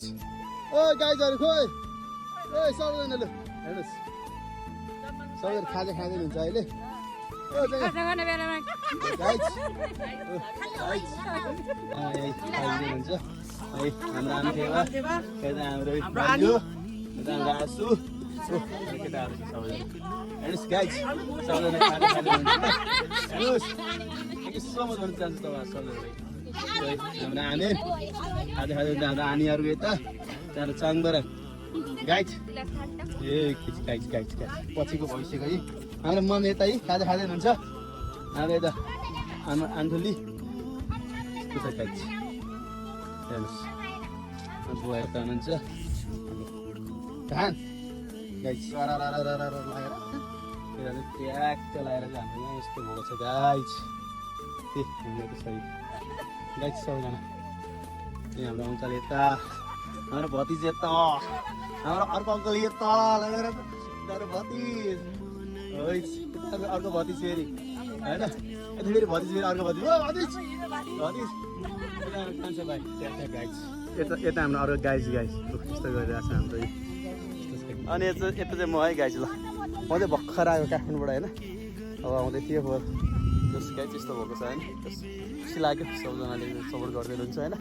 ओ गाइजहरु खोइ ए सबैजना लु हेर्नुस् सबैजना खाजा खाँदै हुन्छ अहिले ओ खाजा गर्ने बेलामा गाइज खाँदै हुन्छ है हाम्रो आमा देवा यता हाम्रो बाल्यो यता हाम्रो आसु केटाहरु छ सबैजना हेर्नुस् गाइज सबैजना खाजा खाँदै हुन्छ हेर्नुस् एकैसम्म गर्न चाहन्छु तपाईहरु सबैजना हाम्रो आने खाजा खाँदै हुन्छ हाम्रो आनीहरु यता त्यहाँ चाङबाट गाइज ए गाइज गाइज गाइज पछिको भइसक्यो है हाम्रो मम यता है खाजा खाँदै हुनुहुन्छ हाम्रो यता हाम्रो आन्थुली त्यता गाइज हेर्नुहोस् बुवा यता हुनुहुन्छ धान गाइज लगाएर ट्याक्क लगाएर चाहिँ हाम्रो यहाँ यस्तो भएको छ गाइज सही गाइज सबैजना यहाँ हाम्रो अङ्कल यता हाम्रो भतिज यता हाम्रो अर्को अङ्कल यता लगेर मेरो भतिज अर्को भतिज फेरि होइन यता फेरि भतिज फेरि अर्को भतिज ओ भतिज भतिज कान्छो भाइ त्यहाँ गाइज यता हाम्रो अर्को गाइज गाइज यस्तो गरिरहेको छ हाम्रो अनि यता चाहिँ म है गाइज ल म चाहिँ भर्खर आएको काठमाडौँबाट होइन अब आउँदै थियो हो जस गाइज यस्तो भएको छ होइन खुसी लाग्यो सबजनाले सपोर्ट गर्दै हुनुहुन्छ होइन।